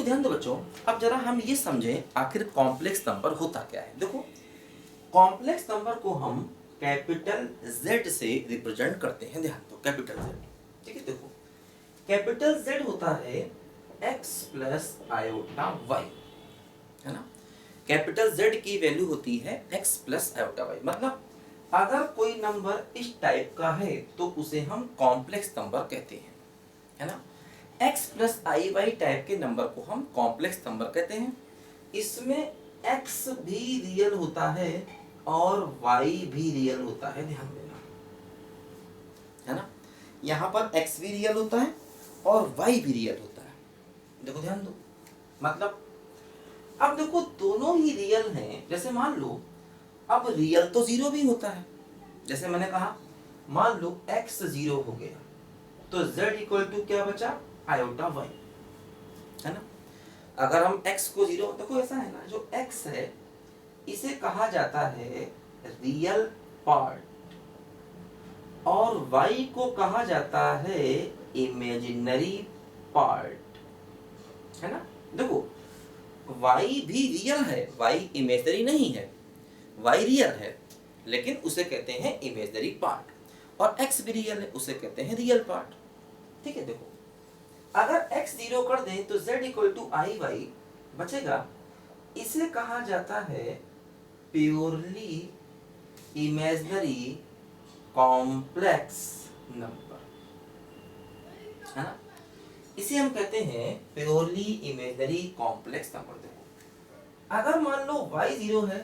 देखो ध्यान दो बच्चों, अब जरा हम ये समझें आखिर कॉम्प्लेक्स नंबर होता क्या है। देखो कॉम्प्लेक्स नंबर को हम कैपिटल Z से रिप्रेजेंट करते हैं। ध्यान दो, कैपिटल Z, ठीक है। देखो कैपिटल Z होता है x प्लस आयोटा y, है ना। कैपिटल Z की वैल्यू होती है x प्लस आयोटा y। मतलब अगर कोई नंबर इस टाइप का है तो उसे हम कॉम्प्लेक्स नंबर कहते हैं, है ना। x प्लस आई वाई टाइप के नंबर को हम कॉम्प्लेक्स नंबर कहते हैं। इसमें x भी रियल होता है और y भी रियल होता है, ध्यान देना, है ना। यहाँ पर x भी रियल होता है और y भी रियल होता है। देखो ध्यान दो, मतलब अब देखो दोनों ही रियल हैं। जैसे मान लो अब रियल तो जीरो भी होता है। जैसे मैंने कहा मान लो x जीरो हो गया तो z इक्वल टू क्या बचा, आयोटा y, है ना। अगर हम x को जीरो, देखो ऐसा है ना, जो x है इसे कहा जाता है रियल पार्ट और y को कहा जाता है इमेजिनरी पार्ट, है ना। देखो y भी रियल है, y इमेजिनरी नहीं है, y रियल है लेकिन उसे कहते हैं इमेजिनरी पार्ट, और x भी रियल है, उसे कहते हैं रियल पार्ट, ठीक है। देखो अगर x जीरो कर दें तो z equal to I Y बचेगा। इसे कहा जाता है प्योरली इमेजिनरी कॉम्प्लेक्स नंबर, है ना। इसे हम कहते हैं प्योरली इमेजिनरी कॉम्प्लेक्स नंबर। देखो अगर मान लो y जीरो है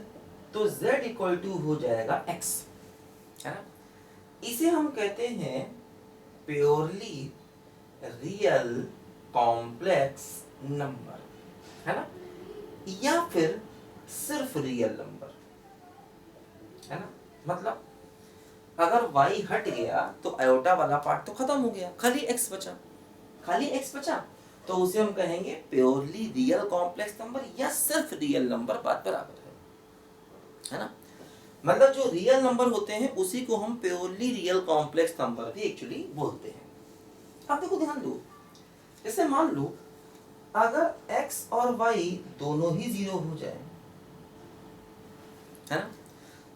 तो z इक्वल टू हो जाएगा x, है ना। इसे हम कहते हैं प्योरली रियल कॉम्प्लेक्स नंबर, है ना, या फिर सिर्फ रियल नंबर, है ना। मतलब अगर y हट गया तो आयोटा वाला पार्ट तो खत्म हो गया, खाली x बचा, खाली x बचा, तो उसे हम कहेंगे प्योरली रियल कॉम्प्लेक्स नंबर या सिर्फ रियल नंबर, बात बराबर है ना। मतलब जो रियल नंबर होते हैं उसी को हम प्योरली रियल कॉम्प्लेक्स नंबर भी एक्चुअली बोलते हैं। अब देखो ध्यान दो, जैसे मान लो अगर x और y दोनों ही जीरो हो जाए, है ना,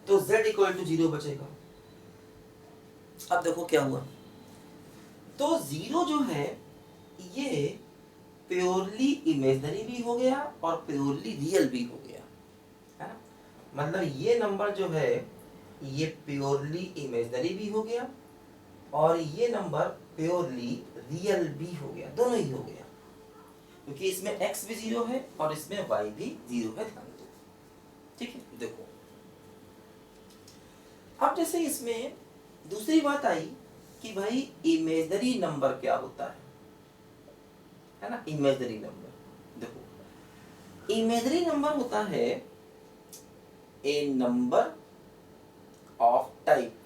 तो z इक्वल टू जीरो बचेगा। अब देखो क्या हुआ, तो जीरो जो है ये प्योरली इमेजिनरी भी हो गया और प्योरली रियल भी हो गया, है ना। मतलब ये नंबर जो है ये प्योरली इमेजिनरी भी हो गया और ये नंबर प्योरली रियल भी हो गया, दोनों ही हो गया, क्योंकि इसमें x भी जीरो है और इसमें y भी जीरो है, ध्यान दो, ठीक है। देखो अब जैसे इसमें दूसरी बात आई कि भाई इमेजिनरी नंबर क्या होता है ना। इमेजिनरी नंबर, देखो इमेजिनरी नंबर होता है a number of type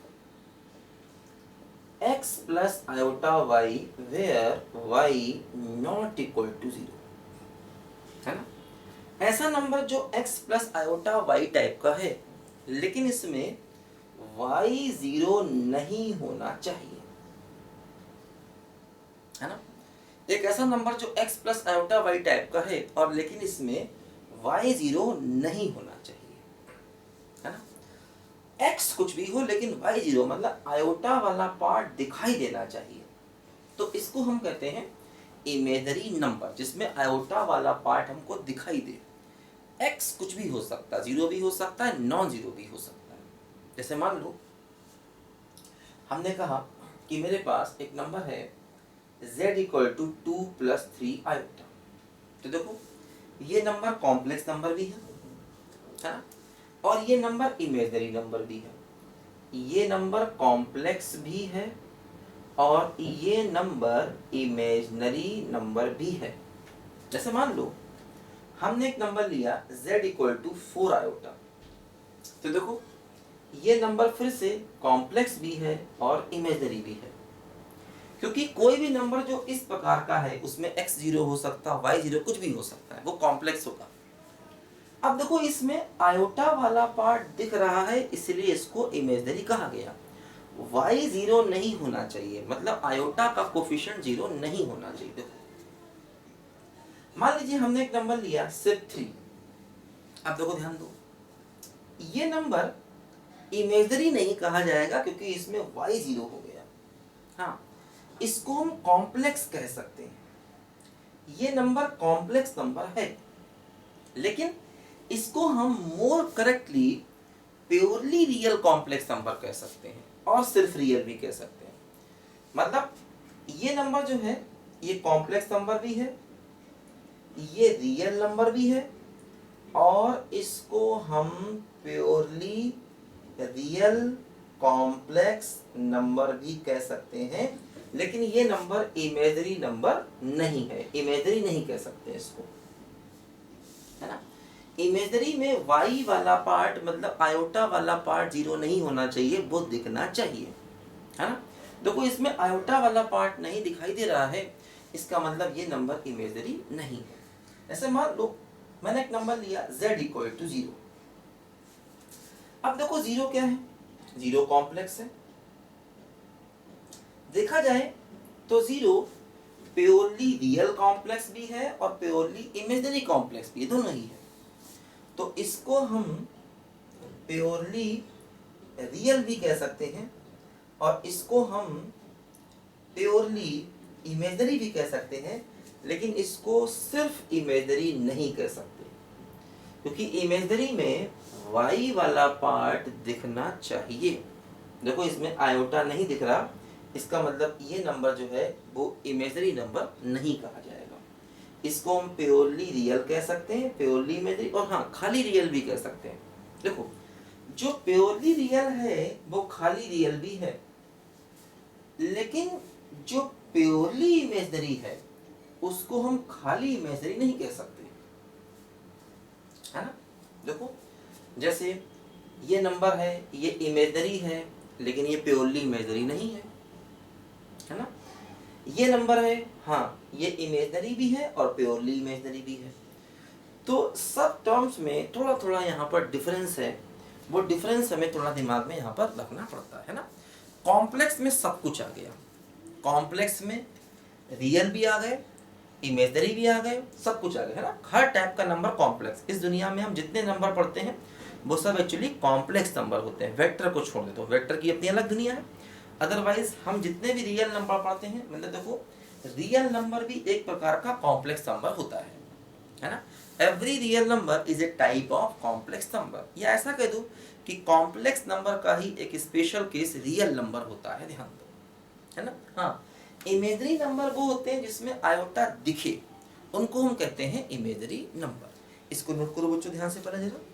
x plus iota y where y not equal to zero, है ना। ऐसा नंबर जो x plus iota y type का है लेकिन इसमें y जीरो नहीं होना चाहिए, है ना। एक ऐसा नंबर जो x plus iota y type का है और लेकिन इसमें y जीरो नहीं होना चाहिए, है ना। x कुछ भी हो लेकिन y जीरो, मतलब आयोटा वाला पार्ट दिखाई देना चाहिए, तो इसको हम कहते हैं इमेजिनरी नंबर जिसमें आयोटा वाला पार्ट हमको दिखाई दे। x कुछ भी हो सकता है, जीरो भी हो सकता है, नॉन जीरो भी हो सकता है। जैसे मान लो हमने कहा कि मेरे पास एक नंबर है z equal to 2 plus 3 iota, तो देखो ये नंबर कॉम्प्लेक्स नंबर भी है ना, और ये नंबर इमेजिनरी नंबर भी है। ये नंबर कॉम्प्लेक्स भी है और ये नंबर इमेजिनरी नंबर भी है। जैसे मान लो हमने एक नंबर लिया z इक्वल टू 4 आयोटा, तो देखो ये नंबर फिर से कॉम्प्लेक्स भी है और इमेजिनरी भी है, क्योंकि कोई भी नंबर जो इस प्रकार का है उसमें x जीरो हो सकता है, y जीरो, कुछ भी हो सकता है, वो कॉम्प्लेक्स होगा। अब देखो इसमें आयोटा वाला पार्ट दिख रहा है इसलिए इसको इमेजिनरी कहा गया। y जीरो नहीं होना चाहिए, मतलब आयोटा का कोफिशिएंट जीरो नहीं होना चाहिए। देखो मान लीजिए हमने एक नंबर लिया सिर्फ 3। अब देखो ध्यान दो, ये नंबर इमेजनरी नहीं कहा जाएगा क्योंकि इसमें y 0 हो गया। हाँ, इसको हम कॉम्प्लेक्स कह सकते हैं। ये नंबर कॉम्प्लेक्स नंबर है, लेकिन इसको हम more correctly purely real complex number कह सकते हैं और सिर्फ रियल भी कह सकते हैं। मतलब ये नंबर जो है ये कॉम्प्लेक्स नंबर भी है, ये रियल नंबर भी है, और इसको हम प्योरली रियल कॉम्प्लेक्स नंबर भी कह सकते हैं। लेकिन ये नंबर इमेजनरी नंबर नहीं है, इमेजनरी नहीं कह सकते इसको, है ना। इमेजनरी में y वाला पार्ट मतलब आयोटा वाला पार्ट 0 नहीं होना चाहिए, वो दिखना चाहिए, है ना। देखो इसमें आयोटा वाला पार्ट नहीं दिखाई दे रहा है, इसका मतलब ये नंबर इमेजनरी नहीं है। ऐसे मान लो मैंने एक नंबर लिया z इक्वल टू 0। अब देखो 0 क्या है, 0 कॉम्प्लेक्स है। देखा जाए तो 0 प्योरली रियल कॉम्प्लेक्स भी है और प्योरली इमेजनरी कॉम्प्लेक्स भी है, दोनों ही है। तो इसको हम प्योरली रियल भी कह सकते हैं और इसको हम प्योरली इमेजनरी भी कह सकते हैं, लेकिन इसको सिर्फ इमेजनरी नहीं कह सकते क्योंकि इमेजनरी में y वाला पार्ट दिखना चाहिए। देखो इसमें आयोटा नहीं दिख रहा, इसका मतलब ये नंबर जो है वो इमेजनरी नंबर नहीं कहा जाएगा। इसको हम प्योरली रियल कह सकते हैं, प्योरली इमेजनरी, और हाँ खाली रियल भी कह सकते हैं। देखो जो प्योरली रियल है वो खाली रियल भी है, लेकिन जो प्योरली इमेजनरी है उसको हम खाली इमेजनरी नहीं कह सकते, है ना। देखो जैसे ये नंबर है, ये इमेजनरी है लेकिन ये प्योरली इमेजनरी नहीं है ना। ये नंबर है, हाँ ये इमेजनरी भी है और प्योरली इमेजनरी भी है। तो सब टर्म्स में थोड़ा थोड़ा यहाँ पर डिफरेंस है, वो डिफरेंस हमें थोड़ा दिमाग में यहाँ पर रखना पड़ता है ना। कॉम्प्लेक्स में सब कुछ आ गया, कॉम्प्लेक्स में रियल भी आ गए, इमेजनरी भी आ गए, सब कुछ आ गया, है ना। हर टाइप का नंबर कॉम्प्लेक्स। इस दुनिया में हम जितने नंबर पढ़ते हैं वो सब एक्चुअली कॉम्प्लेक्स नंबर होते हैं। वेक्टर को छोड़ दे तो वेक्टर की अपनी अलग दुनिया है। अदरवाइज हम जितने भी रियल नंबर पढ़ते हैं, मतलब देखो रियल नंबर भी एक प्रकार का कॉम्प्लेक्स नंबर होता है ना। Every real number is a type of complex number, या ऐसा कह दो कि कॉम्प्लेक्स नंबर का ही एक स्पेशल केस रियल नंबर होता है, ध्यान दो, है ना। हाँ, इमेजनरी नंबर वो होते हैं जिसमें आयोटा दिखे, उनको हम कहते हैं इमेजनरी नंबर। इसको नोट करो बच्चों ध्यान से पढ़ा जरा।